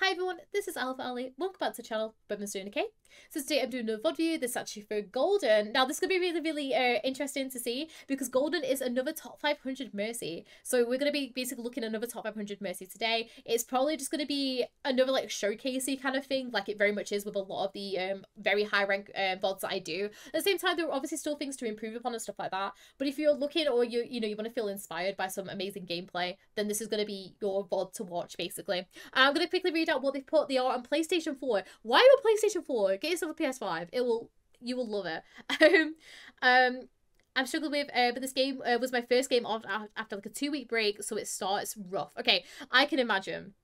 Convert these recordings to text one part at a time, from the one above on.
Hi everyone, this is AlphaAli. Welcome back to the channel, but I'm doing okay. So today I'm doing a VOD review. This is actually for Golden. Now this is going to be really interesting to see because Golden is another top 500 Mercy. So we're going to be basically looking at another top 500 Mercy today. It's probably just going to be another like showcasey kind of thing, like it very much is with a lot of the very high rank VODs that I do. At the same time, there are obviously still things to improve upon and stuff like that. But if you're looking or you want to feel inspired by some amazing gameplay, then this is going to be your VOD to watch basically. I'm going to quickly read out what they've put. They are on PlayStation 4. Why on PlayStation 4? Get yourself a PS5. You will love it. I'm struggling with, but this game was my first game after like a 2-week break, so it starts rough. Okay, I can imagine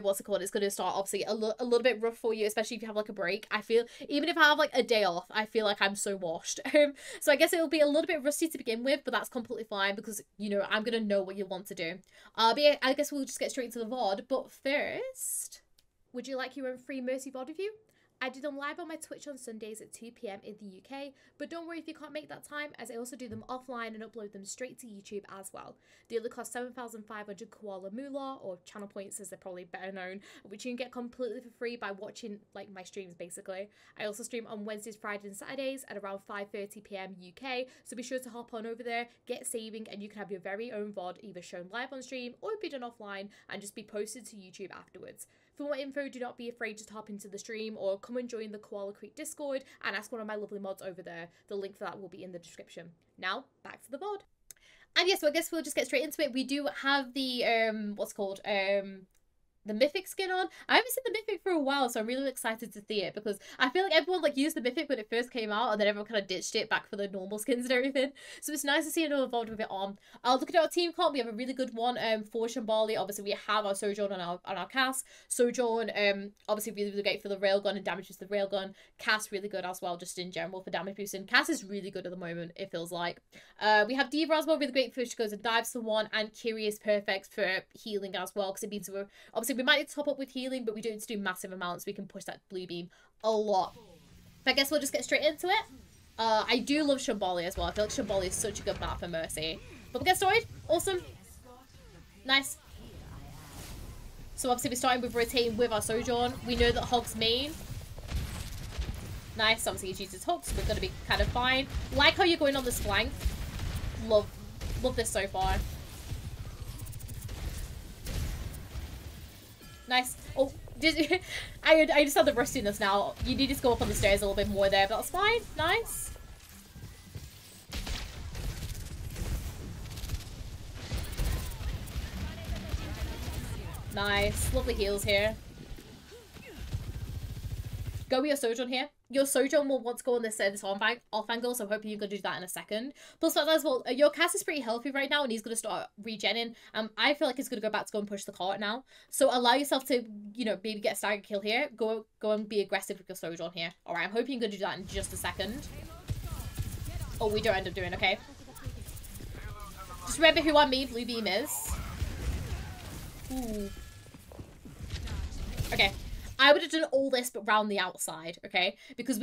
what's it called, it's going to start obviously a little bit rough for you, especially if you have like a break. I feel even if I have like a day off, I feel like I'm so washed. So I guess it'll be a little bit rusty to begin with, but that's completely fine because I'm gonna know what you want to do. But yeah, I guess we'll just get straight into the VOD. But first, would you like your own free Mercy VOD review? I do them live on my Twitch on Sundays at 2 PM in the UK, but don't worry if you can't make that time, as I also do them offline and upload them straight to YouTube as well. They only cost 7,500 Koala Moolah, or channel points as they're probably better known, which you can get completely for free by watching like my streams basically. I also stream on Wednesdays, Fridays and Saturdays at around 5:30 PM UK, so be sure to hop on over there, get saving, and you can have your very own VOD either shown live on stream or be done offline and just be posted to YouTube afterwards. For more info, do not be afraid to hop into the stream or come and join the Koala Creek Discord and ask one of my lovely mods over there. The link for that will be in the description. Now, back to the VOD. And yes, so I guess we'll just get straight into it. We do have the, what's called, the Mythic skin on. I haven't seen the Mythic for a while, so I'm really excited to see it because I feel like everyone like used the Mythic when it first came out and then everyone kind of ditched it back for the normal skins and everything. So it's nice to see another VOD with it on. Looking at our team comp, we have a really good one for Shambali. Obviously, we have our Sojourn on our cast. Sojourn, obviously really great for the railgun and damages the railgun. Cass really good as well, just in general for damage boosting. Cass is really good at the moment, it feels like. We have Diva as well, really great for she goes and dives to one, and Kiri is perfect for healing as well because it means we're obviously we might need to top up with healing, but we don't need to do massive amounts. We can push that blue beam a lot. But I guess we'll just get straight into it. I do love Shambali as well. I feel like Shambali is such a good map for Mercy. But we'll get started. Awesome. Nice. So obviously we're starting with rotating with our Sojourn. We know that Hog's main. Nice. Obviously he uses hooks. We're going to be kind of fine. Like how you're going on this flank. Love this so far. Nice. Oh, I just had the rustiness now. You need to go up on the stairs a little bit more there, but that's fine. Nice. Nice. Lovely heals here. Go with your Sojourn here. Your Sojourn will want to go on this off angle, so I'm hoping you're going to do that in a second. Plus, as well, your Cass is pretty healthy right now, and he's going to start regenning. I feel like he's going to go back to go and push the cart now. So allow yourself to, maybe get a stagger kill here. Go and be aggressive with your Sojourn here. Alright, I'm hoping you're going to do that in just a second. Oh, we don't end up doing, okay. Just remember who our main blue beam is. Ooh. Okay. I would have done all this but round the outside, okay? Because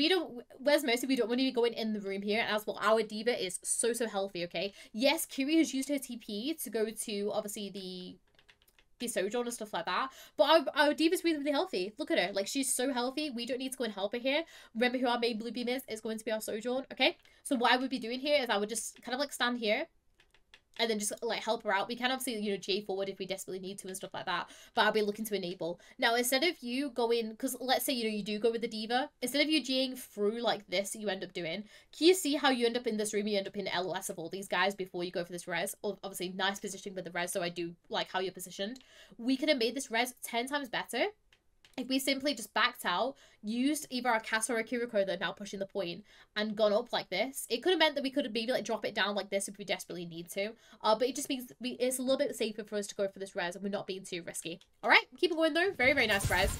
where's Mercy? We don't want to be going in the room here. And as well, our Diva is so healthy, okay? Yes, Kiri has used her TP to go to, obviously, the Sojourn and stuff like that. But our Diva's really healthy. Look at her. Like, she's so healthy. We don't need to go and help her here. Remember who our main blue beam is? It's going to be our Sojourn, okay? So what I would be doing here is I would just kind of, like, stand here. And then just, like, help her out. We can obviously, J forward if we desperately need to and stuff like that. But I'll be looking to enable. Now, instead of you going... Because let's say, you do go with the Diva. Instead of you J'ing through like this, you end up doing... Can you see how you end up in this room? You end up in LOS of all these guys before you go for this res. Obviously, nice positioning with the res. So I do like how you're positioned. We could have made this res 10 times better if we simply just backed out, used either our Cass or a Kiriko that are now pushing the point, and gone up like this. It could have meant that we could have maybe like drop it down like this if we desperately need to. But it just means it's a little bit safer for us to go for this res and we're not being too risky. Alright, keep it going though. Very nice res.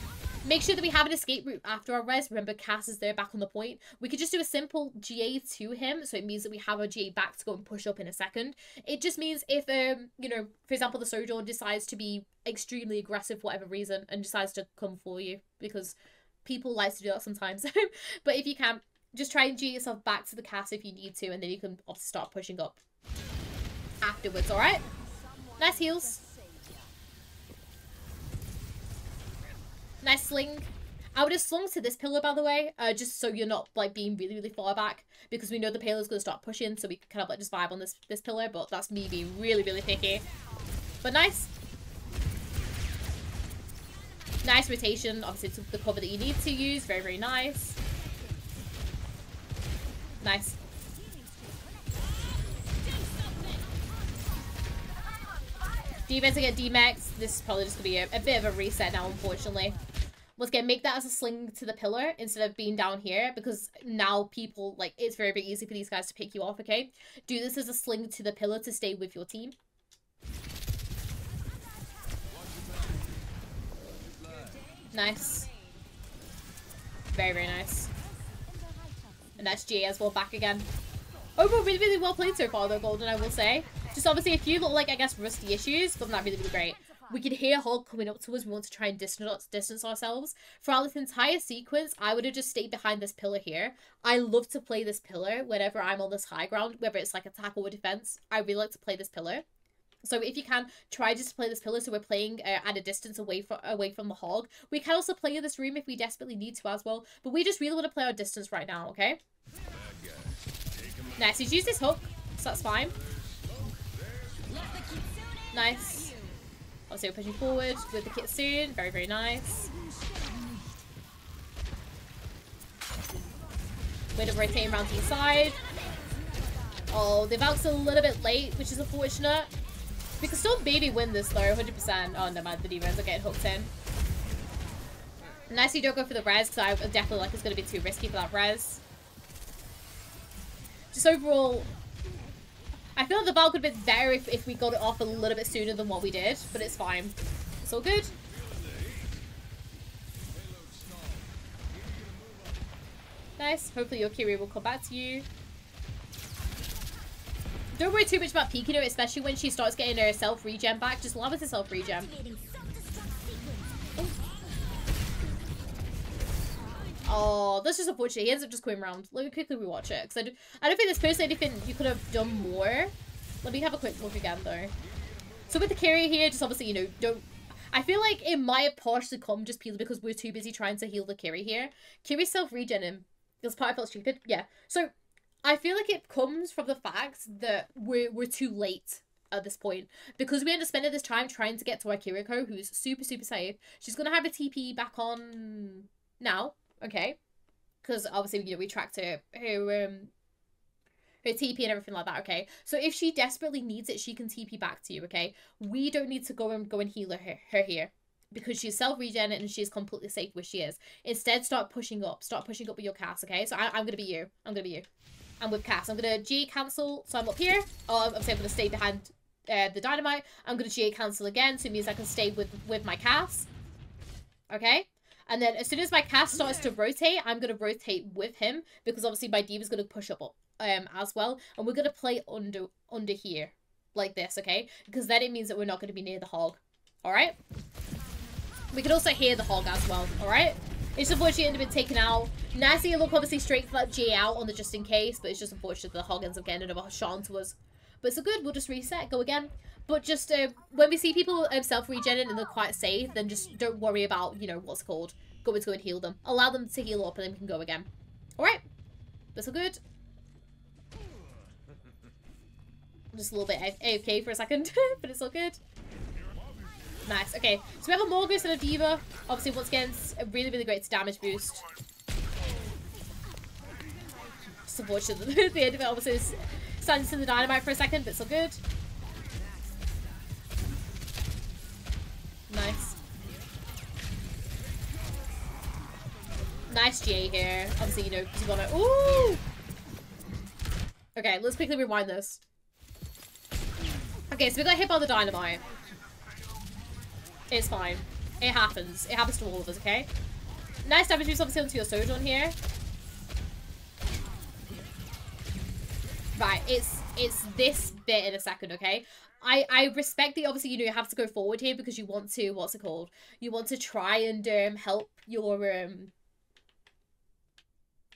Make sure that we have an escape route after our res. Remember, Cass is there back on the point. We could just do a simple GA to him, so it means that we have our GA back to go and push up in a second. It just means if, for example, the Sojourn decides to be extremely aggressive for whatever reason and decides to come for you, because people like to do that sometimes. But if you can, just try and GA yourself back to the Cass if you need to, and then you can obviously start pushing up afterwards, alright? Nice heals. Nice sling. I would have slung to this pillar, by the way, just so you're not, like, being really, really far back, because we know the payload's going to start pushing, so we can kind of, like, just vibe on this pillar, but that's me being really, really picky. But nice. Nice rotation. Obviously, it's the cover that you need to use. Very, very nice. Nice. Defense against D-Max. This is probably just going to be a bit of a reset now, unfortunately. Once again, make that as a sling to the pillar instead of being down here, because now people, like, it's very, very easy for these guys to pick you off, okay? Do this as a sling to the pillar to stay with your team. Nice. Very, very nice. And that's GA as well, back again. Overall, really, really well played so far, though, Golden, I will say. Just obviously a few little, like, I guess, rusty issues, but not really, really great. We can hear Hog coming up to us. We want to try and distance ourselves. Throughout this entire sequence, I would have just stayed behind this pillar here. I love to play this pillar whenever I'm on this high ground, whether it's like attack or defense. I really like to play this pillar. So if you can, try just to play this pillar so we're playing at a distance away from the Hog. We can also play in this room if we desperately need to as well. But we just really want to play our distance right now, okay? Nice. He's used his hook, so that's fine. Nice. Obviously we're pushing forward with the Kitsune. Very, very nice. Way to rotate around to the side. Oh, the Valk's a little bit late, which is unfortunate. We can still maybe win this though, 100%. Oh, no, man, the demons are getting hooked in. Nice you don't go for the res, because I definitely like it's going to be too risky for that res. Just overall, I feel like the Valk would have been better if we got it off a little bit sooner than what we did, but it's fine. It's all good. Nice. Hopefully your Kiri will come back to you. Don't worry too much about peeking her, especially when she starts getting her self-regen back. Just allow her to self-regen. Oh, that's just unfortunate. He ends up just going around. Let me quickly rewatch it, because I don't think there's personally anything you could have done more. Let me have a quick look again, though. So with the carry here, just obviously, you know, don't... I feel like it might have partially come just purely because we're too busy trying to heal the carry here. Carry self-regen him. This part I felt stupid. Yeah. So I feel like it comes from the fact that we're too late at this point, because we end up spending this time trying to get to our Kiriko, who's super, super safe. She's going to have a TP back on now. Okay, because obviously, you know, we tracked her TP and everything like that, okay? So if she desperately needs it, she can TP back to you, okay? We don't need to go and heal her here, because she's self-regen and she's completely safe where she is. Instead, start pushing up with your cast, okay? So I'm going to be you. I'm going to be you. I'm with cast. I'm going to GA cancel, so I'm up here. Obviously, I'm going to stay behind the dynamite. I'm going to GA cancel again, so it means I can stay with my cast, okay? And then as soon as my cast starts to rotate, I'm going to rotate with him, because obviously my D.Va's going to push up as well. And we're going to play under here, like this, okay? Because then it means that we're not going to be near the Hog, alright? We can also hear the Hog as well, alright? It's unfortunate it ended up being taken out. Nasty look obviously straight for that J out on the just in case, but it's just unfortunate that the Hog ends up getting another shot onto us. But it's all good, we'll just reset, go again. But just, when we see people self-regening and they're quite safe, then just don't worry about, you know, what's it called, going to go and heal them. Allow them to heal up and then we can go again. Alright. That's all good. Just a little bit AFK for a second, but it's all good. Nice, okay. So we have a Morgus and a D.Va. Obviously, once again, it's a really, really great damage boost. Just unfortunate that the end of it obviously is standing to the dynamite for a second, but it's all good. Nice. Nice GA here. Obviously, you know, because you want to... Ooh! Okay, let's quickly rewind this. Okay, so we got hit by the dynamite. It's fine. It happens. It happens to all of us, okay? Nice damage boost obviously onto your Sojourn here. Right, it's this bit in a second, okay? I respect that obviously, you know, you have to go forward here because you want to, what's it called? You want to try and help your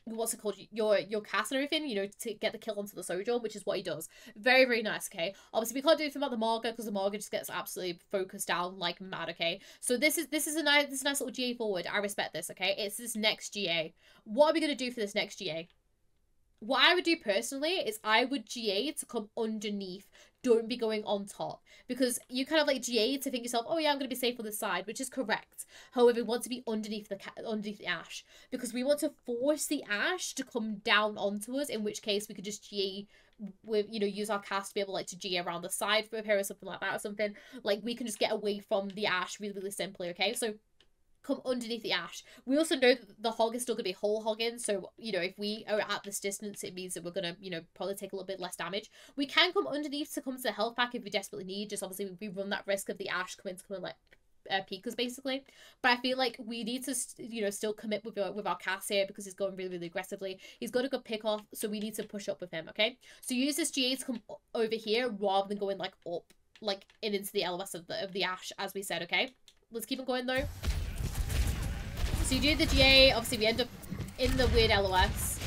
what's it called, your cast and everything, you know, to get the kill onto the Sojourn, which is what he does. Very, very nice, okay? Obviously, we can't do anything about the Marga because the Marga just gets absolutely focused down like mad, okay? So this is a nice little GA forward. I respect this, okay? It's this next GA. What are we gonna do for this next GA? What I would do personally is I would GA to come underneath. Don't be going on top, because you kind of like GA to think yourself, oh yeah, I'm going to be safe on this side, which is correct. However, we want to be underneath the Ashe, because we want to force the Ashe to come down onto us, in which case we could just GA with, you know, use our cast to be able like to GA around the side for a pair or something like that, or something. Like, we can just get away from the Ashe really, really simply, okay? So come underneath the Ashe. We also know that the hog is still going to be whole hogging, so, you know, if we are at this distance, it means that we're going to, you know, probably take a little bit less damage. We can come underneath to come to the health pack if we desperately need, just obviously we run that risk of the Ashe coming like peek us basically. But I feel like we need to, you know, still commit with our cast here, because he's going really, really aggressively. He's got a good pick off, so we need to push up with him, okay? So use this GA to come over here rather than going like up, like into the LOS of the Ashe, as we said, okay? Let's keep on going though. So you do the GA, obviously we end up in the weird LOS.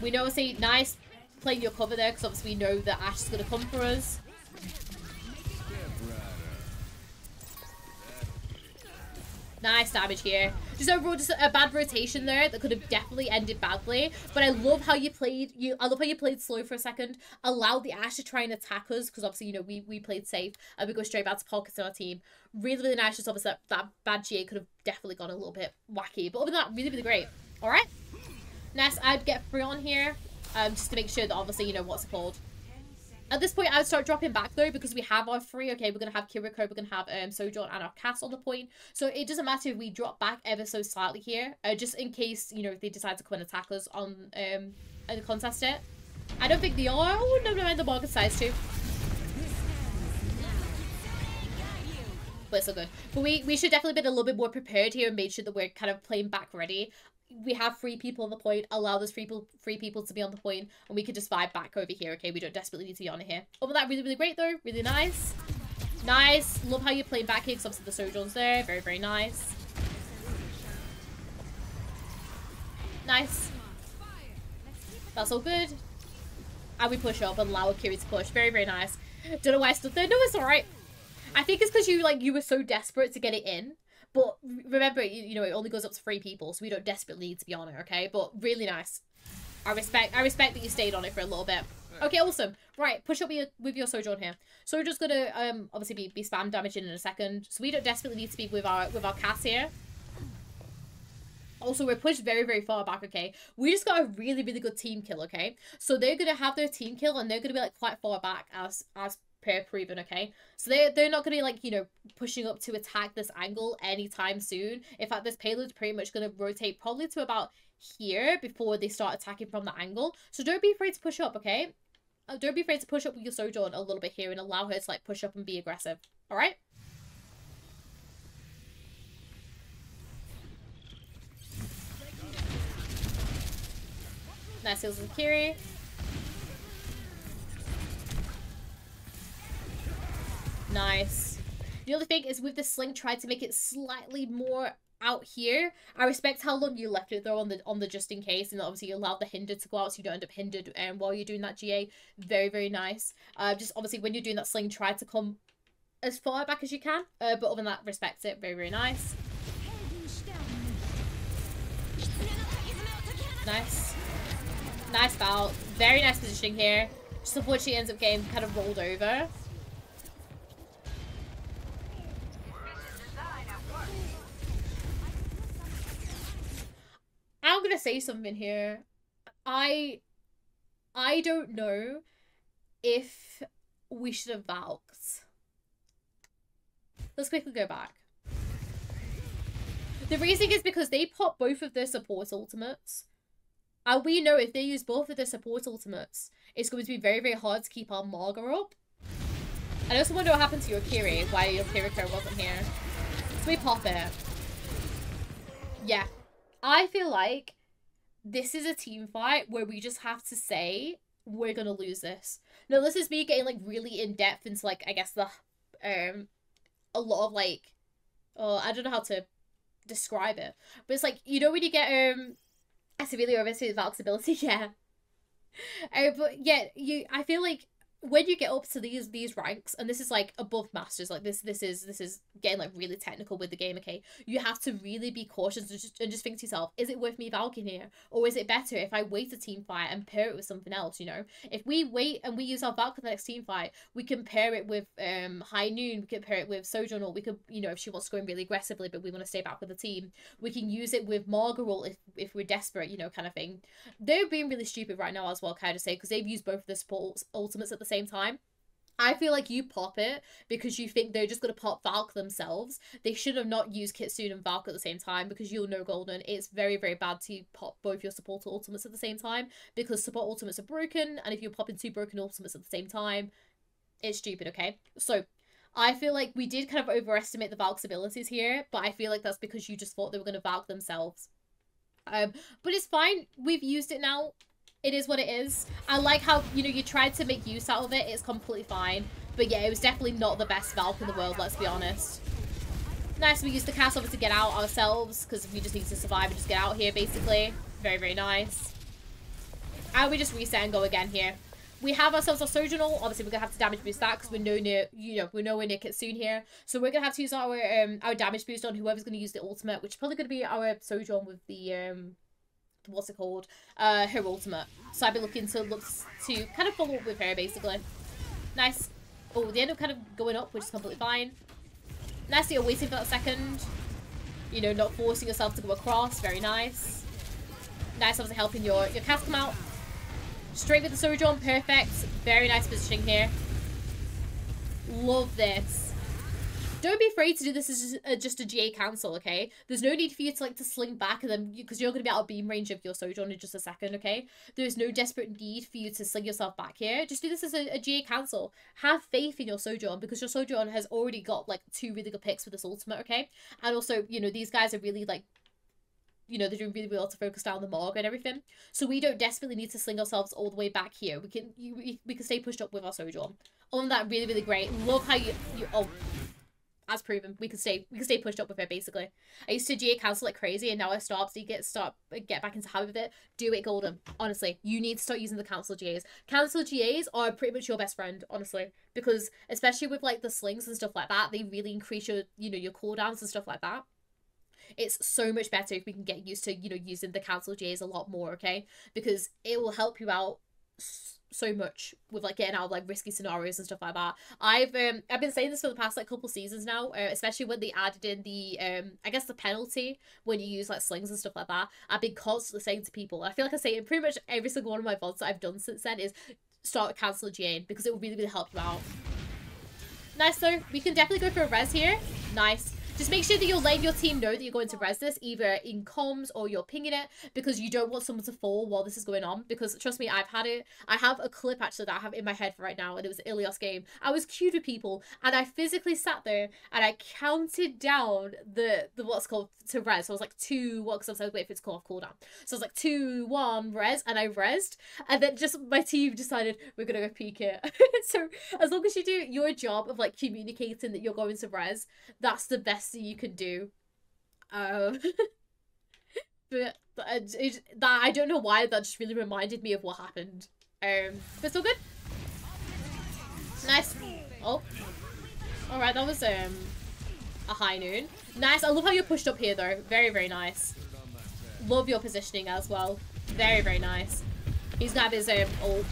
We know, obviously, nice playing your cover there, because obviously we know that Ashe is going to come for us. Nice damage here. Just overall, just a bad rotation there that could have definitely ended badly. But I love how you played. I love how you played slow for a second. Allowed the Ashe to try and attack us, because obviously, you know, we played safe and we go straight back to pockets in our team. Really, really nice. Just obviously that bad GA could have definitely gone a little bit wacky. But other than that, really, really great. All right. Next, I'd get free on here, just to make sure that obviously, you know, what's it called. At this point, I would start dropping back, though, because we have our free. Okay, we're going to have Kiriko, we're going to have Sojourn and our cast on the point. So it doesn't matter if we drop back ever so slightly here, just in case, you know, if they decide to come and attack us on and contest it. I don't think they are. Oh, no, no, the market size too. But it's so good. But we should definitely be a little bit more prepared here and made sure that we're kind of playing back ready. We have 3 people on the point. Allow those three people to be on the point, and we can just vibe back over here, okay? We don't desperately need to be on it here. Other than that, really, really great, though. Really nice. Nice. Love how you're playing back here, because obviously the Sojourn's there. Very, very nice. Nice. That's all good. And we push up and allow Akiri to push. Very, very nice. Don't know why I stood there. No, it's alright. I think it's because you were so desperate to get it in. But remember, you know, it only goes up to 3 people, so we don't desperately need to be on it, okay? But really nice. I respect that you stayed on it for a little bit. Okay, awesome. Right, push up with your Sojourn here. Sojourn's gonna obviously be spam damaging in a second, so we don't desperately need to be with our cast here. Also, we're pushed very, very far back, okay? We just got a really, really good team kill, okay? So they're gonna have their team kill, and they're gonna be like quite far back as per proven, okay? So they're not gonna be like, you know, pushing up to attack this angle anytime soon. In fact, this payload's pretty much gonna rotate probably to about here before they start attacking from the angle. So don't be afraid to push up, okay? Don't be afraid to push up with your Sojourn a little bit here and allow her to like push up and be aggressive. All right? Nice heals with Kiri. Nice. The other thing is with the sling, try to make it slightly more out here. I respect how long you left it though on the just in case, and obviously you allowed the hinder to go out so you don't end up hindered while you're doing that GA. Very, very nice. Just obviously when you're doing that sling, try to come as far back as you can. But other than that, respect it. Very, very nice. Nice. Nice Valk. Very nice positioning here. Just unfortunately ends up getting kind of rolled over. I'm gonna say something here. I don't know if we should have Valked. Let's quickly go back. The reason is because they pop both of their support ultimates. And we know if they use both of their support ultimates, it's going to be very, very hard to keep our Marga up. I also wonder what happened to your Kiri, why your Kiriko wasn't here. So we pop it. Yeah. I feel like this is a team fight where we just have to say we're gonna lose this. Now this is me getting like really in depth into like I guess the a lot of like I don't know how to describe it, but it's like, you know, when you get I severely overestimated Valk's ability, yeah. But yeah, I feel like when you get up to these ranks, and this is like above masters, like this is getting like really technical with the game, okay? You have to really be cautious and just think to yourself, is it worth me Valking here? Or is it better if I wait a team fight and pair it with something else, you know? If we wait and we use our Valk for the next team fight, we can pair it with High Noon, we can pair it with Sojourn, or we could, you know, if she wants to go in really aggressively but we want to stay back with the team, we can use it with Margarol if we're desperate, you know, kind of thing. They're being really stupid right now as well, can I just say, because they've used both of the support ultimates at the same time. I feel like you pop it because you think they're just going to pop Valk themselves. They should have not used Kitsune and Valk at the same time, because you'll know, Golden, it's very, very bad to pop both your support ultimates at the same time, because support ultimates are broken, and if you're popping two broken ultimates at the same time, it's stupid, okay? So, I feel like we did kind of overestimate the Valk's abilities here, but I feel like that's because you just thought they were going to Valk themselves. But it's fine. We've used it now. It is what it is. I like how, you know, you tried to make use out of it. It's completely fine. But yeah, it was definitely not the best Valk in the world, let's be honest. Nice, we used the castle to get out ourselves, because we just need to survive and just get out here, basically. Very, very nice. And we just reset and go again here. We have ourselves our Sojournal. Obviously, we're going to have to damage boost that, because we're nowhere near, you know, we're nowhere near Kitsune here. So we're going to have to use our damage boost on whoever's going to use the ultimate, which is probably going to be our Sojourn with the, what's it called, her ultimate. So I'd be looking to kind of follow up with her, basically. Nice. Oh, they end up kind of going up, which is completely fine. Nice that you're waiting for that second, you know, not forcing yourself to go across. Very nice. Nice, obviously helping your cast come out straight with the Sojourn. Perfect. Very nice positioning here. Love this. Don't be afraid to do this as just a GA cancel, okay? There's no need for you to, like, to sling back and then, because you're going to be out of beam range of your Sojourn in just a second, okay? There's no desperate need for you to sling yourself back here. Just do this as a GA cancel. Have faith in your Sojourn, because your Sojourn has already got, like, 2 really good picks with this ultimate, okay? And also, you know, these guys are really, like, you know, they're doing really well to focus down the Morg and everything. So we don't desperately need to sling ourselves all the way back here. We can stay pushed up with our Sojourn. On that, really, really great. Love how you oh, as proven, we can stay pushed up with it, basically. I used to GA cancel like crazy, and now I stop, so you get back into habit with it. Do it, Golden. Honestly, you need to start using the cancel GAs. Cancel GAs are pretty much your best friend, honestly, because especially with like the slings and stuff like that, they really increase your, you know, your cooldowns and stuff like that. It's so much better if we can get used to, you know, using the cancel GAs a lot more, okay? Because it will help you out so much with like getting out of like risky scenarios and stuff like that. I've been saying this for the past like couple seasons now, especially when they added in the I guess the penalty when you use like slings and stuff like that. I've been constantly saying to people, I feel like I say it in pretty much every single one of my VODs that I've done since then, is start cancel GA, because it will really, really help you out. Nice though. We can definitely go for a res here. Nice. Just make sure that you're letting your team know that you're going to res this, either in comms or you're pinging it, because you don't want someone to fall while this is going on. Because trust me, I've had it. I have a clip actually that I have in my head for right now, and it was Ilios game. I was queued with people, and I physically sat there and I counted down the what's called to res. So I was like 2, what? Because I was waiting for it to call off cooldown. So I was like 2, 1, res, and I resed, and then just my team decided we're gonna go peek it. So as long as you do your job of like communicating that you're going to res, that's the best thing you can do. But I don't know why, that just really reminded me of what happened. But it's all good. Nice. Oh, all right, that was a High Noon. Nice. I love how you're pushed up here though. Very, very nice. Love your positioning as well. Very, very nice. He's gonna have his ult.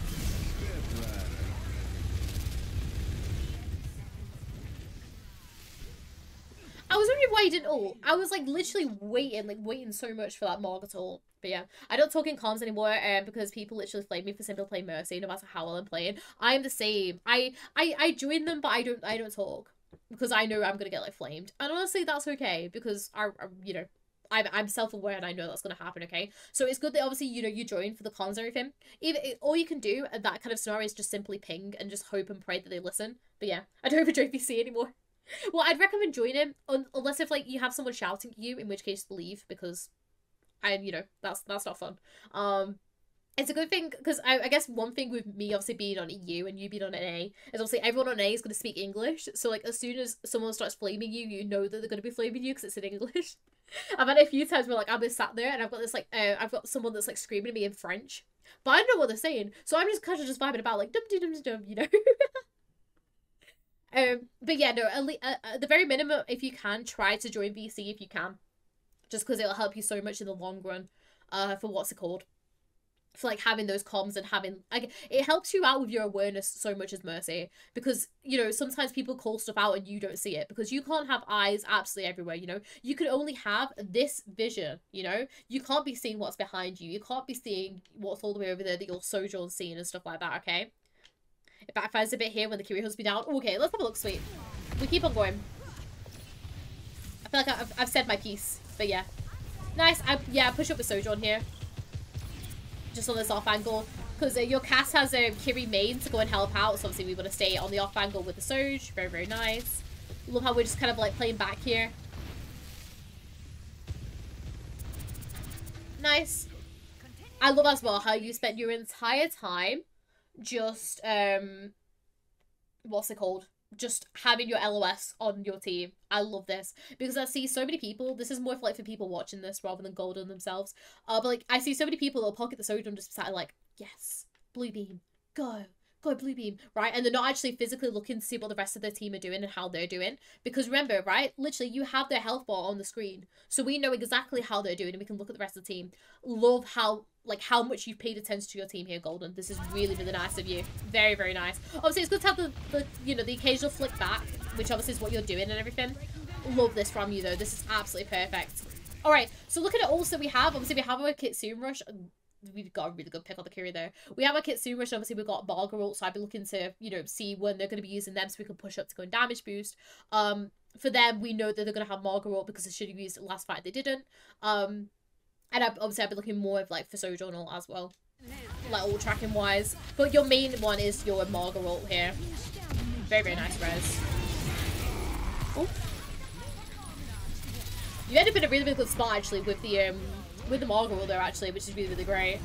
I was wondering why he didn't ult. I was like literally waiting so much for that Morgat ult. But yeah, I don't talk in comms anymore because people literally flame me for simply playing Mercy, no matter how well I'm playing. I am the same. I join them, but I don't talk, because I know I'm gonna get like flamed. And honestly, that's okay, because you know, I'm self-aware and I know that's gonna happen, okay? So it's good that obviously, you know, you join for the comms and everything. All you can do at that kind of scenario is just simply ping and just hope and pray that they listen. But yeah, I don't even join VC anymore. Well, I'd recommend joining, unless if like you have someone shouting at you, in which case leave, because you know, that's not fun. It's a good thing, because I guess one thing with me obviously being on EU and you being on NA is obviously everyone on NA is going to speak English. So like as soon as someone starts flaming you, you know that they're going to be flaming you because it's in English. I've had it a few times where like I've been sat there and I've got this like I've got someone that's like screaming at me in French, but I don't know what they're saying, so I'm just kind of just vibing about like dum dum dum dum, you know. But yeah, no, at the very minimum, if you can, try to join VC if you can, just because it'll help you so much in the long run. For what's it called? For like having those comms and having like it helps you out with your awareness so much as Mercy, because you know sometimes people call stuff out and you don't see it because you can't have eyes absolutely everywhere, you know. You can only have this vision, you know. You can't be seeing what's behind you, you can't be seeing what's all the way over there that your Sojourn's seeing and stuff like that. Okay, it backfires a bit here when the Curie hunts me down. Okay, let's have a look. Sweet, we keep on going. I feel like I've said my piece, but yeah, nice. Yeah, push up with Sojourn here. Just on this off angle, because your cast has a Kiri main to go and help out, so obviously we want to stay on the off angle with the Soj. Very, very nice. Love how we're just kind of like playing back here. Nice. I love as well how you spent your entire time just what's it called? Just having your LOS on your team. I love this because I see so many people. This is more for like for people watching this rather than Golden themselves. But like I see so many people that'll pocket the Sojourn just sat like, yes, blue beam, go blue beam, right? And they're not actually physically looking to see what the rest of their team are doing and how they're doing. Because remember, right? Literally, you have their health bar on the screen, so we know exactly how they're doing, and we can look at the rest of the team. Love how how much you've paid attention to your team here, Golden. This is really, really nice of you. Very, very nice. Obviously, it's good to have the you know, the occasional flick back, which obviously is what you're doing and everything. Love this from you, though. This is absolutely perfect. All right, so looking at ults that we have, obviously we have our Kitsune Rush. We've got a really good pick on the Curie there. We have our Kitsune Rush, obviously we've got Marga ult, so I'd be looking to, you know, see when they're going to be using them so we can push up to go and damage boost. For them, we know that they're going to have Marga ult because they should have used it last fight, they didn't. And obviously I'd be looking more of like for Sojourn ult as well, like ult tracking wise. But your main one is your Marga ult here. Very, very nice res. Oh. You end up in a really, really good spot actually with the Marga ult there actually, which is really, really great.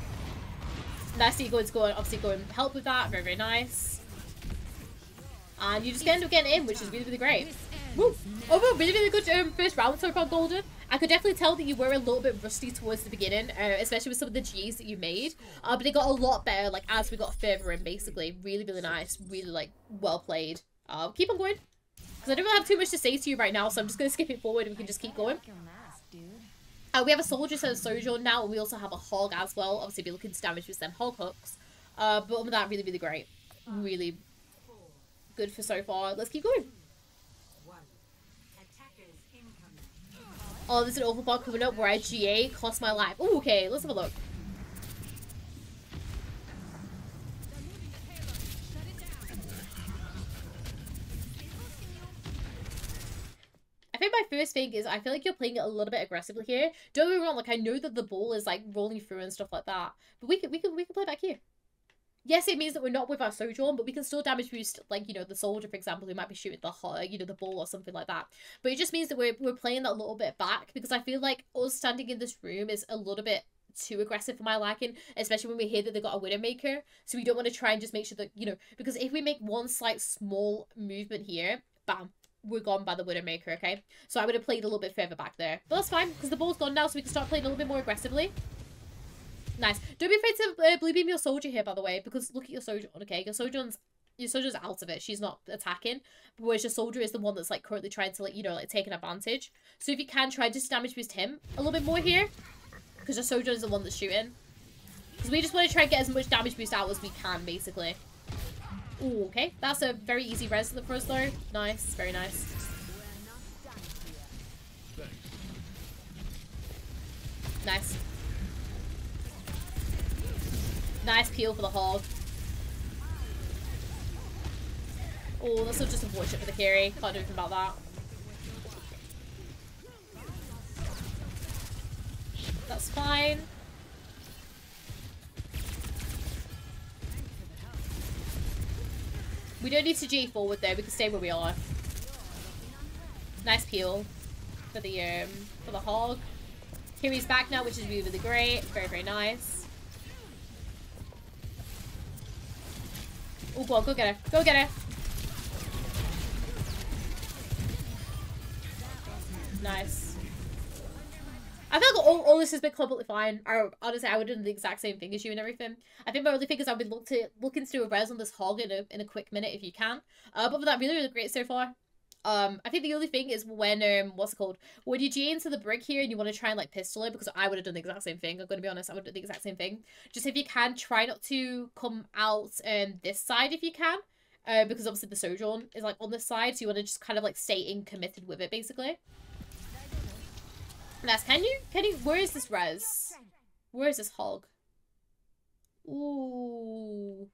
Nice that you're going to go and obviously go and help with that. Very, very nice. And you just end up getting in, which is really, really great. Woo! Overall, really, really good first round so far, Golden. I could definitely tell that you were a little bit rusty towards the beginning, especially with some of the Gs that you made. But it got a lot better, like, as we got further in, basically. Really, really nice. Really, like, well played. Keep on going. Because I don't really have too much to say to you right now, so I'm just going to skip it forward and we can just keep going. We have a Soldier instead of Sojourn now, and we also have a Hog as well. Obviously, be looking to damage with them Hog hooks. But other than that, really, really great. Really good for so far. Let's keep going. Oh, there's an overblock coming up where I GA cost my life. Oh, okay, let's have a look. I think my first thing is I feel like you're playing it a little bit aggressively here. Don't get me wrong, like I know that the ball is like rolling through and stuff like that, but we can play back here. Yes, it means that we're not with our Sojourn, but we can still damage boost, like, you know, the soldier, for example, who might be shooting the, you know, the ball or something like that. But it just means that we're playing that little bit back, because I feel like us standing in this room is a little bit too aggressive for my liking, especially when we hear that they've got a Widowmaker. So we don't want to try and just make sure that, you know, because if we make one slight small movement here, bam, we're gone by the Widowmaker, okay? So I would have played a little bit further back there. But that's fine, because the ball's gone now, so we can start playing a little bit more aggressively. Nice. Don't be afraid to blue beam your soldier here, by the way, because look at your Sojourn, okay? Your Sojourn's out of it. She's not attacking, whereas your soldier is the one that's, like, currently trying to, like, you know, like, take an advantage. So if you can, try just damage boost him a little bit more here, because your Sojourn is the one that's shooting. Because we just want to try and get as much damage boost out as we can, basically. Ooh, okay. That's a very easy res for us, though. Nice. Very nice. Nice. Nice peel for the Hog. Oh, this was just a voice ship for the carry. Can't do anything about that. That's fine. We don't need to G forward though, we can stay where we are. Nice peel for the Hog. Kiri's back now, which is really, really great. Very, very nice. Oh, go on, go get her. Go get her. Nice. I feel like all this has been completely fine. Honestly, I would have done the exact same thing as you and everything. I think my only thing is I would looking to do a res on this hog in a quick minute if you can. But with that, really great so far. I think the only thing is when what's it called? When you G into the brick here and you want to try and like pistol it, because I would have done the exact same thing. I'm gonna be honest, I would have done the exact same thing. Just if you can, try not to come out this side if you can. Because obviously the Sojourn is like on this side, so you want to just kind of like stay in committed with it basically. Nice. Can you where is this res? Where is this hog? Ooh.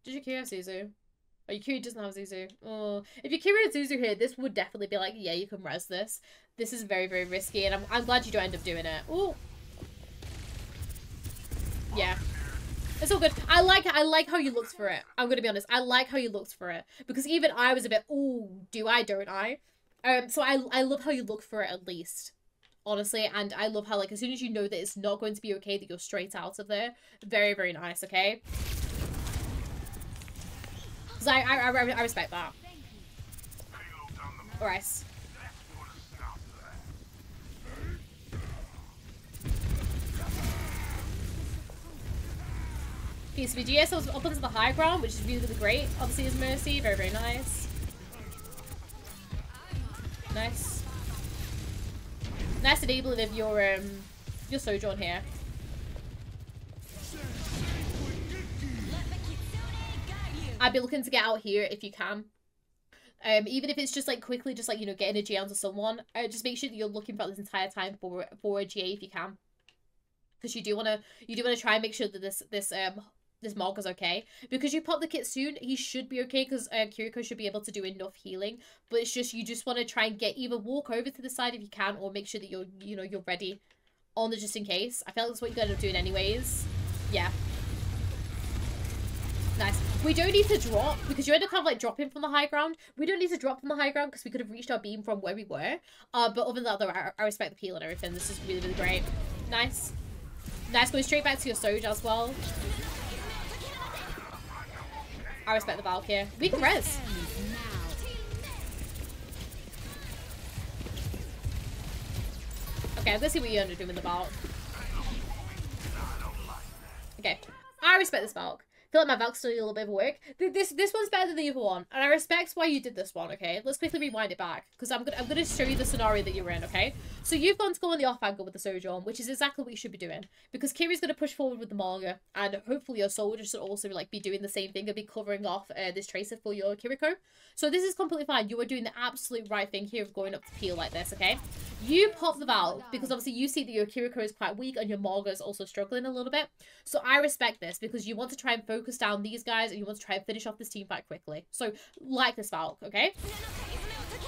Did you Kira have Zuzu? Oh, your Kira doesn't have Zuzu. Oh, if your Kira had Zuzu here, this would definitely be like, yeah, you can res this. This is very, very risky, and I'm glad you don't end up doing it. Ooh. Yeah. It's all good. I like how you looked for it. I'm gonna be honest. I like how you looked for it. Because even I was a bit, ooh, do I, don't I? So I love how you look for it at least. Honestly, and I love how like as soon as you know that it's not going to be okay that you're straight out of there. Very, very nice, okay? Because I respect that. Alright. Okay, so the GS up onto the high ground, which is really, really great. Obviously, is Mercy. Very, very nice. Nice. Nice enabling of your Sojourn here. I'd be looking to get out here if you can. Even if it's just like quickly, just like, you know, getting a GA onto someone. Just make sure that you're looking for this entire time for a GA if you can. Because you do wanna try and make sure that this Morg is okay. Because you pop the kit soon, he should be okay because Kiriko should be able to do enough healing. But it's just, you just want to try and either walk over to the side if you can, or make sure that you're ready on the just in case. I feel like that's what you're going to end up doing anyways. Yeah. Nice. We don't need to drop, because you end up kind of like dropping from the high ground. We don't need to drop from the high ground because we could have reached our beam from where we were. But other than that, though, I respect the peel and everything. This is really, really great. Nice. Nice, going straight back to your Soja as well. I respect the Valk here. We can res. Okay, let's see what you end up doing with the Valk. Okay, I respect this Valk. I feel like my Valk's still a little bit of work. This one's better than the other one, and I respect why you did this one. Okay, let's quickly rewind it back because I'm gonna show you the scenario that you're in. Okay, so you've gone to go on the off angle with the Sojourn, which is exactly what you should be doing because Kiri's gonna push forward with the Marga, and hopefully your soldier should also like be doing the same thing and be covering off this tracer for your Kiriko. So this is completely fine. You are doing the absolute right thing here of going up to peel like this. Okay, you pop the Valk because obviously you see that your Kiriko is quite weak and your Marga is also struggling a little bit. So I respect this because you want to try and focus down these guys and you want to try and finish off this team fight quickly. So like this Valk, okay?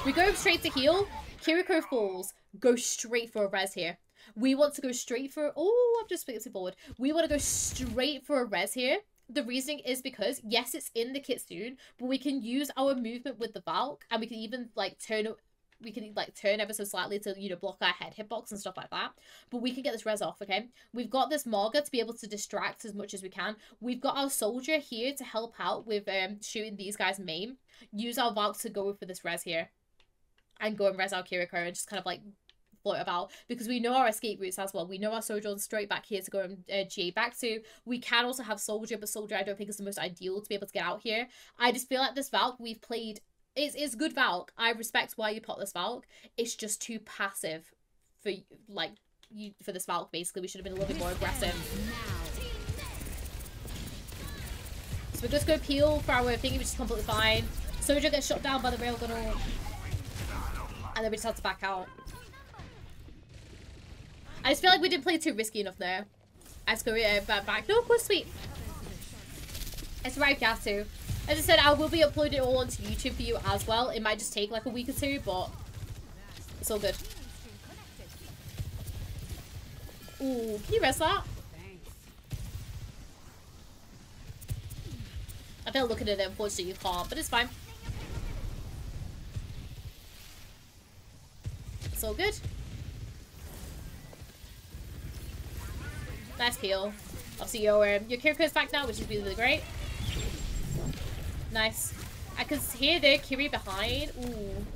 We go straight to heal. Kiriko falls. Go straight for a res here. We want to go straight for... Oh, I've just flipped it forward. We want to go straight for a res here. The reasoning is because, yes, it's in the kit soon, but we can use our movement with the Valk and we can even like turn... We can like turn ever so slightly to, you know, block our head hitbox and stuff like that. But we can get this res off, okay? We've got this Marga to be able to distract as much as we can. We've got our soldier here to help out with shooting these guys main. Use our Valk to go for this res here. And go and res our Kiriko and just kind of like float about. Because we know our escape routes as well. We know our Sojourn straight back here to go and GA back to. We can also have soldier, but soldier I don't think is the most ideal to be able to get out here. I just feel like this Valk we've played... It's good Valk. I respect why you pop this Valk. It's just too passive for like for this Valk. Basically, we should have been a little bit more aggressive. So we just go peel for our thingy, which is completely fine. Soja gets shot down by the railgun, and then we just have to back out. I just feel like we didn't play too risky enough there. Let's go back. No, of course, sweet. It's right, gas too. As I said, I will be uploading it all onto YouTube for you as well. It might just take like a week or two, but it's all good. Ooh, can you res that? I feel looking at it, unfortunately you can't, but it's fine. It's all good. Nice peel. Obviously your Kiriko's back now, which is really, really great. Nice. I can hear the Kiri behind. Ooh.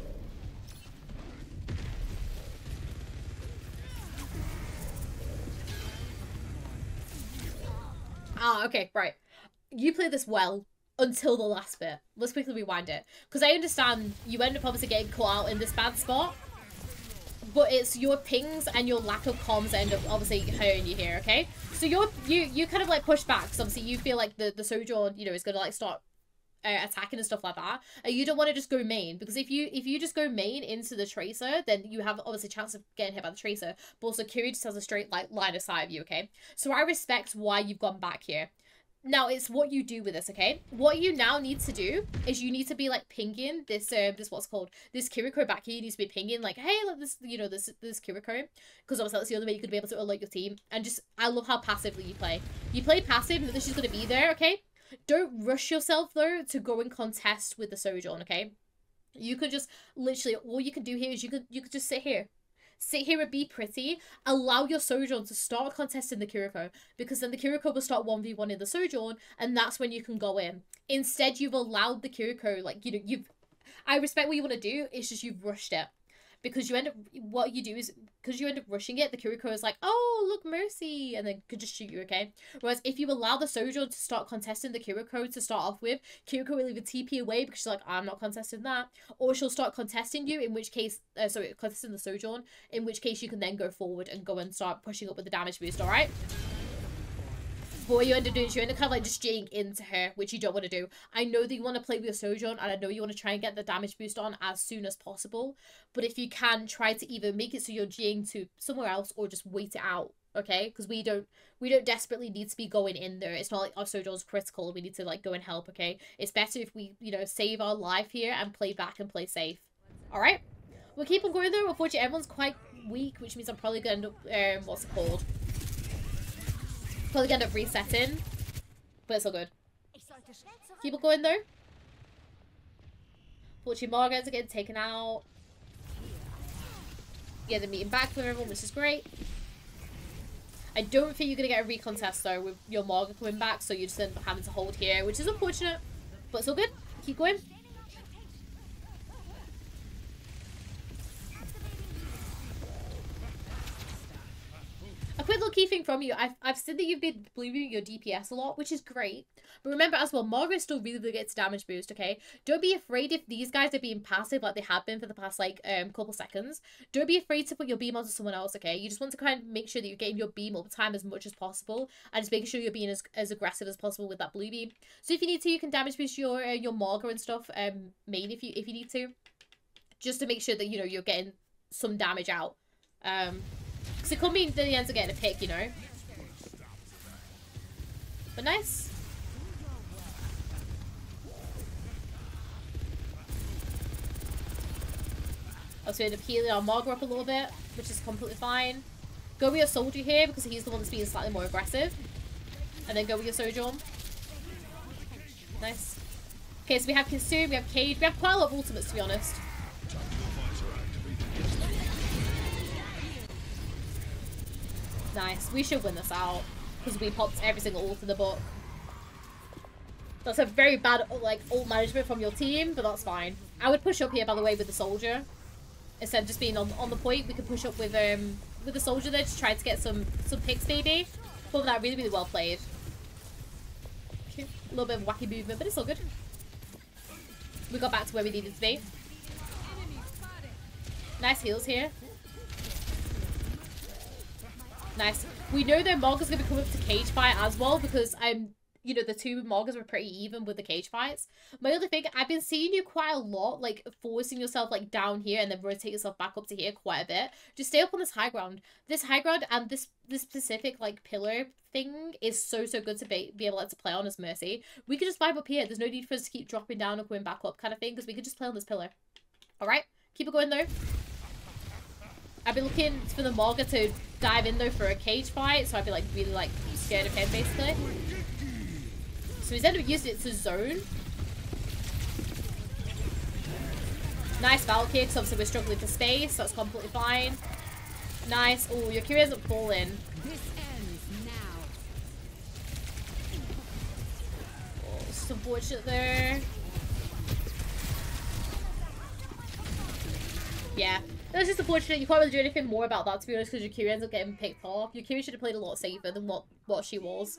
Ah, okay, right. You play this well until the last bit. Let's quickly rewind it. Because I understand you end up obviously getting caught out in this bad spot. But it's your pings and your lack of comms that end up obviously hurting you here, okay? So you kind of like push back. because obviously you feel like the Sojourn, you know, is going to like start attacking and stuff like that. And you don't want to just go main. Because if you just go main into the Tracer, then you have obviously a chance of getting hit by the Tracer. But also Curie just has a straight like line of sight of you, okay? So I respect why you've gone back here. Now, it's what you do with this, okay? What you now need to do is you need to be, like, pinging this what's called, this Kiriko back here. You need to be pinging, like, hey, look, this, you know, this Kiriko. Because obviously that's the only way you could be able to alert your team. And just, I love how passively you play. You play passive, that she's going to be there, okay? Don't rush yourself, though, to go and contest with the Sojourn, okay? You could just, literally, all you can do here is you could just sit here. Sit here and be pretty. Allow your Sojourn to start contesting the Kiriko. Because then the Kiriko will start 1v1 in the Sojourn. And that's when you can go in. Instead, you've allowed the Kiriko, like, you know, I respect what you want to do. It's just you've rushed it. Because you end up, what you do is, because you end up rushing it, the Kiriko is like, oh, look, Mercy, and then could just shoot you, okay? Whereas if you allow the Sojourn to start contesting the Kiriko to start off with, Kiriko will either TP away because she's like, I'm not contesting that, or she'll start contesting you, in which case, contesting the Sojourn, in which case you can then go forward and go and start pushing up with the damage boost, alright? But what you end up doing is you end up kind of like just J'ing into her, which you don't want to do. I know that you want to play with your Sojourn, and I know you want to try and get the damage boost on as soon as possible. But if you can, try to either make it so you're J'ing to somewhere else or just wait it out, okay? Because we don't desperately need to be going in there. It's not like our Sojourn's critical. We need to like go and help, okay? It's better if we, you know, save our life here and play back and play safe. All right? We'll keep on going though. Unfortunately, everyone's quite weak, which means I'm probably going to end up, what's it called? Probably gonna end up resetting, but it's all good. Keep on going though. Fortunately, Margaret's are getting taken out. Yeah, they're meeting back with everyone, which is great. I don't think you're gonna get a recontest though with your Margaret coming back, so you just end up having to hold here, which is unfortunate, but it's all good. Keep going. A quick little key thing from you. I've seen that you've been believing your DPS a lot, which is great. But remember as well, Margaret still really gets damage boost, okay? Don't be afraid if these guys are being passive like they have been for the past, like, couple seconds. Don't be afraid to put your beam onto someone else, okay? You just want to kind of make sure that you're getting your beam up time as much as possible. And just making sure you're being as aggressive as possible with that blue beam. So if you need to, you can damage boost your Margaret and stuff, main if you need to. Just to make sure that, you know, you're getting some damage out. Because it could mean that he ends up getting a pick, you know. But nice. Also, we end up healing our Margaret up a little bit, which is completely fine. Go with your soldier here because he's the one that's being slightly more aggressive. And then go with your Sojourn. Nice. Okay, so we have Consume, we have Cage, we have quite a lot of ultimates to be honest. Nice. We should win this out because we popped every single ult in the book. That's a very bad like ult management from your team, but that's fine. I would push up here by the way with the soldier instead of just being on the point. We could push up with the soldier there to try to get some picks maybe. But that really well played. Okay. A little bit of wacky movement, but it's all good. We got back to where we needed to be. Nice heals here. Nice. We know that Morga's going to come up to cage fight as well because you know, the two Morgas were pretty even with the cage fights. My other thing, I've been seeing you quite a lot, like, forcing yourself, like, down here and then rotate yourself back up to here quite a bit. Just stay up on this high ground. This high ground and this specific, like, pillar thing is so good to be able to play on as Mercy. We could just vibe up here. There's no need for us to keep dropping down or going back up kind of thing because we could just play on this pillar. Alright? Keep it going, though. I'd be looking for the Morga to dive in though for a cage fight, so I'd be like really like scared of him basically. So he's ended up using it to zone. Nice Valk here, because obviously we're struggling for space, so that's completely fine. Nice. Oh, your Q hasn't fallen. Oh, this is unfortunate there. Yeah. That's just unfortunate. You can't really do anything more about that, to be honest, because your Q ends up getting picked off. Your Q should have played a lot safer than what she was.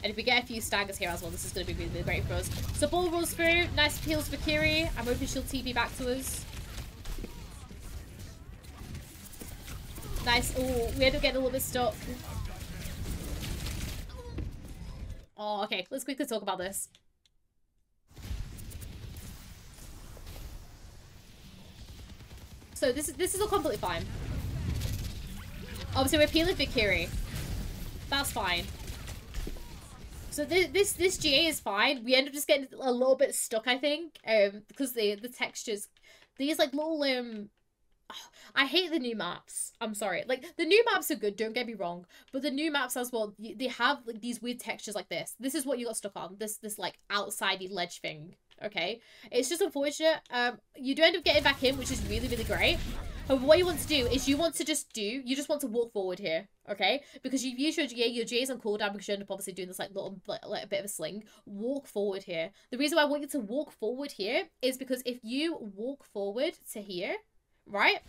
And if we get a few staggers here as well, this is going to be really, really great for us. So ball rolls through. Nice peels for Kiri. I'm hoping she'll TP back to us. Nice. Oh, we end up getting a little bit stuck. Oh, okay. Let's quickly talk about this. So this is all completely fine. Obviously, we're peeling for Kiri. That's fine. So this GA is fine. We end up just getting a little bit stuck, I think, because the textures, these like little I hate the new maps. I'm sorry. Like, the new maps are good, don't get me wrong. But the new maps as well, they have like these weird textures like this. This is what you got stuck on. This like outsidey ledge thing. Okay? It's just unfortunate. You do end up getting back in, which is really, really great. However, what you want to do is you want to walk forward here, okay? Because you've used your GA is on cooldown because you end up obviously doing this like little, like a bit of a sling. Walk forward here. The reason why I want you to walk forward here is because if you walk forward to here, right?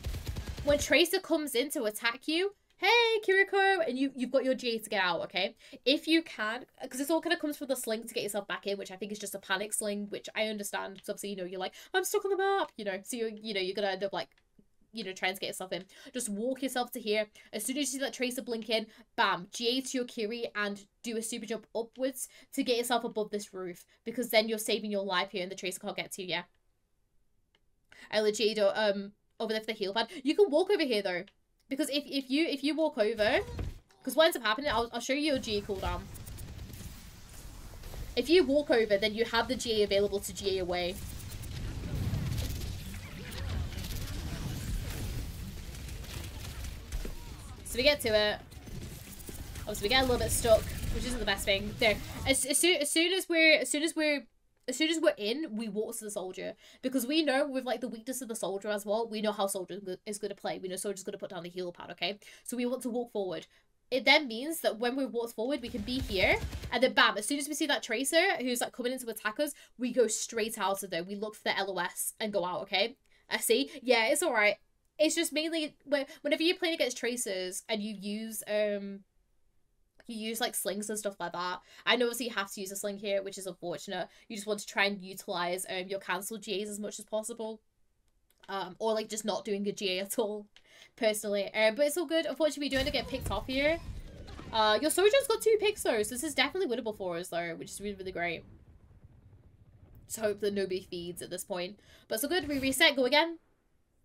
When Tracer comes in to attack you, hey, Kiriko, and you've got your GA to get out, okay? If you can, because this all kind of comes from the sling to get yourself back in, which I think is just a panic sling, which I understand, because obviously, you know, you're like, I'm stuck on the map, you know, so you're going to end up like, you know, trying to get yourself in. Just walk yourself to here. As soon as you see that Tracer blink in, bam, GA to your Kiri and do a super jump upwards to get yourself above this roof, because then you're saving your life here and the Tracer can't get to you, yeah? I legit don't, over there for the heal pad. You can walk over here though, because if you walk over, because what ends up happening, I'll show you your GA cooldown. If you walk over, then you have the GA available to GA away. So we get to it. Obviously, we get a little bit stuck, which isn't the best thing. There, as soon as we're in, we walk to the soldier, because we know with like the weakness of the soldier as well, we know how soldier is going to play. We know soldier's going to put down the heal pad, okay? So we want to walk forward. It then means that when we walk forward, we can be here, and then bam, as soon as we see that Tracer who's like coming in to attack us, we go straight out of there. We look for the LOS and go out, okay? I see. Yeah, it's all right. It's just mainly whenever you're playing against Tracers and you use like slings and stuff like that. I know obviously you have to use a sling here, which is unfortunate. You just want to try and utilize your cancel GAs as much as possible. Or like just not doing a GA at all, personally. But it's all good. Unfortunately, we do end up getting picked off here. Your soldier's got 2 picks though, so this is definitely winnable for us though, which is really, really great. Just hope that nobody feeds at this point. But it's all good. We reset, go again.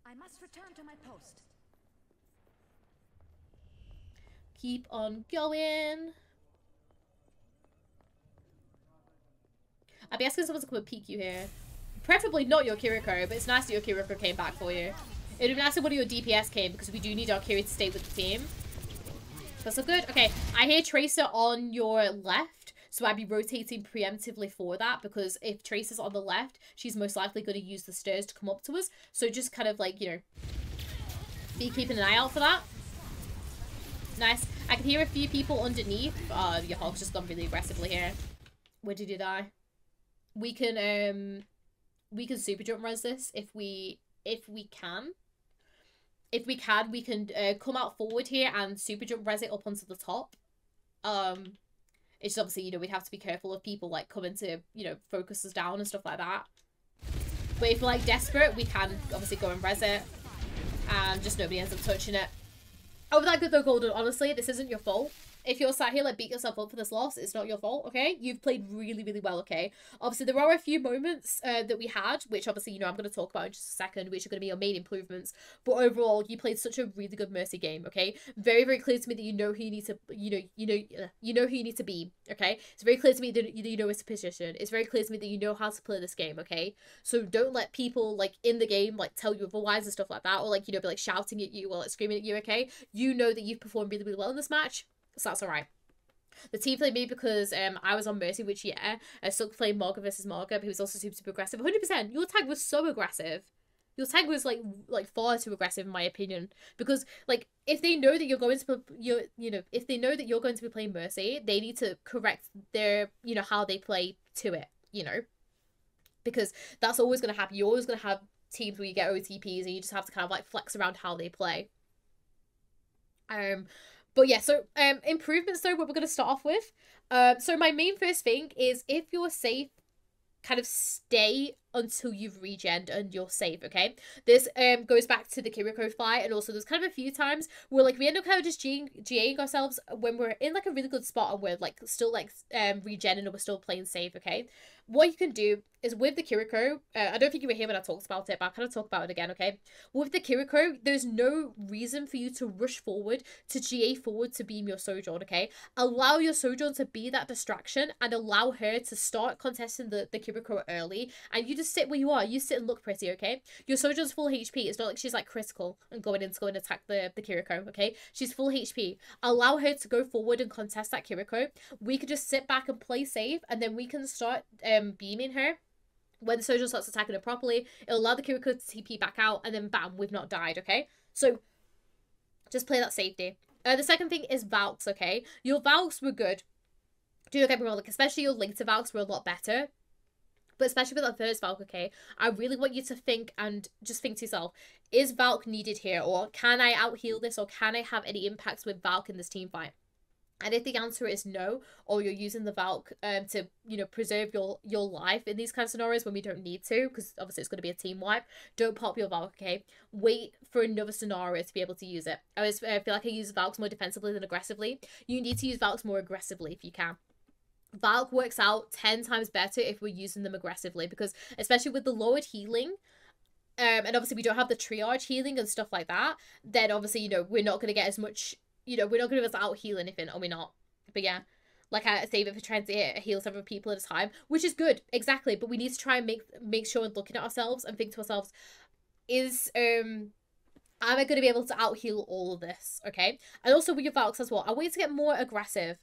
I must return to my post. Keep on going. I'd be asking someone to come and peek you here. Preferably not your Kiriko, but it's nice that your Kiriko came back for you. It would be nice if one of your DPS came, because we do need our Kiri to stay with the team. That's all good. Okay, I hear Tracer on your left, so I'd be rotating preemptively for that, because if Tracer's on the left, she's most likely going to use the stairs to come up to us. So just kind of like, you know, be keeping an eye out for that. Nice. I can hear a few people underneath. Your Hulk's just gone really aggressively here. Where did you die? We can super jump res this if we can. If we can, we can come out forward here and super jump res it up onto the top. It's just obviously, you know, we'd have to be careful of people like coming to, you know, focus us down and stuff like that. But if we're like desperate, we can obviously go and res it, and just nobody ends up touching it. Oh, that good though, Golden. Honestly, this isn't your fault. If you're sat here like beat yourself up for this loss, it's not your fault, okay? You've played really, really well, okay? Obviously, there are a few moments that we had, which obviously, you know, I'm going to talk about in just a second, which are going to be your main improvements. But overall, you played such a really good Mercy game, okay? Very, very clear to me that you know who you need to, you know who you need to be, okay? It's very clear to me that you know his position. It's very clear to me that you know how to play this game, okay? So don't let people like in the game like tell you otherwise and stuff like that, or like, you know, be like shouting at you or like screaming at you, okay? You know that you've performed really, really well in this match. So that's alright. The team played me because I was on Mercy, which, yeah, I still played Marga versus Marga, but he was also super, super aggressive. 100%. Your tag was so aggressive. Your tag was, like far too aggressive, in my opinion. Because, like, if they know that you're going to, if they know that you're going to be playing Mercy, they need to correct their, you know, how they play to it, you know? Because that's always going to happen. You're always going to have teams where you get OTPs and you just have to kind of, like, flex around how they play. But yeah, so improvements though, what we're gonna start off with. So my main first thing is if you're safe, kind of stay until you've regened and you're safe, okay? This goes back to the Kiriko fight, and also there's kind of a few times where like we end up kind of just GAing ourselves when we're in like a really good spot and we're like still like regenning and we're still playing safe, okay? What you can do is with the Kiriko, I don't think you were here when I talked about it, but I'll kind of talk about it again, okay? With the Kiriko, there's no reason for you to rush forward, to GA forward to beam your Sojourn, okay? Allow your Sojourn to be that distraction and allow her to start contesting the Kiriko early, and you just sit where you are. You sit and look pretty, okay? Your Sojourn's full HP. It's not like she's like critical and going in to go and attack the Kiriko, okay? She's full HP. Allow her to go forward and contest that Kiriko. We could just sit back and play safe, and then we can start beaming her. When the Sojourn starts attacking her properly, it'll allow the Kiriko to TP back out, and then bam, we've not died, okay? So, just play that safety. The second thing is Valks, okay? Your Valks were good. Do not get me wrong, like, especially your Link to Valks were a lot better. But especially with that first Valk, okay? I really want you to think and just think to yourself, is Valk needed here? Or can I out-heal this? Or can I have any impacts with Valk in this team fight? And if the answer is no, or you're using the Valk to, you know, preserve your life in these kind of scenarios when we don't need to, because obviously it's going to be a team wipe, don't pop your Valk, okay? Wait for another scenario to be able to use it. I always feel like I use Valks more defensively than aggressively. You need to use Valks more aggressively if you can. Valk works out 10 times better if we're using them aggressively, because especially with the lowered healing, and obviously we don't have the triage healing and stuff like that, then obviously, you know, we're not going to get as much, you know, we're not going to be able to out heal anything, are we not? But yeah, like I save it for trying to heal several people at a time, which is good, exactly, but we need to try and make sure and looking at ourselves and think to ourselves, is am I going to be able to out heal all of this, okay? And also with your Valks as well, I want you to get more aggressive.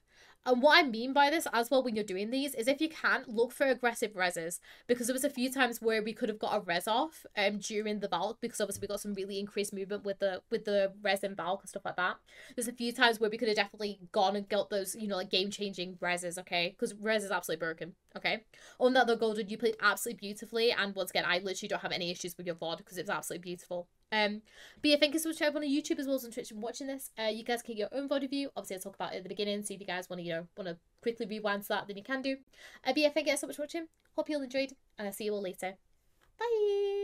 And what I mean by this as well when you're doing these is if you can, look for aggressive reses. Because there was a few times where we could have got a res off during the Valk, because obviously we got some really increased movement with the res and Valk and stuff like that. There's a few times where we could have definitely gone and got those, you know, like game-changing reses, okay? Because res is absolutely broken, okay? On that though, Golden, you played absolutely beautifully, and once again, I literally don't have any issues with your VOD because it was absolutely beautiful. But yeah, thank you so much to everyone on YouTube as well as on Twitch and watching this. You guys can get your own VOD review. Obviously, I'll talk about it at the beginning, so if you guys want to, you know, quickly rewind to that, then you can do. But yeah, thank you guys so much for watching. Hope you all enjoyed, and I'll see you all later. Bye!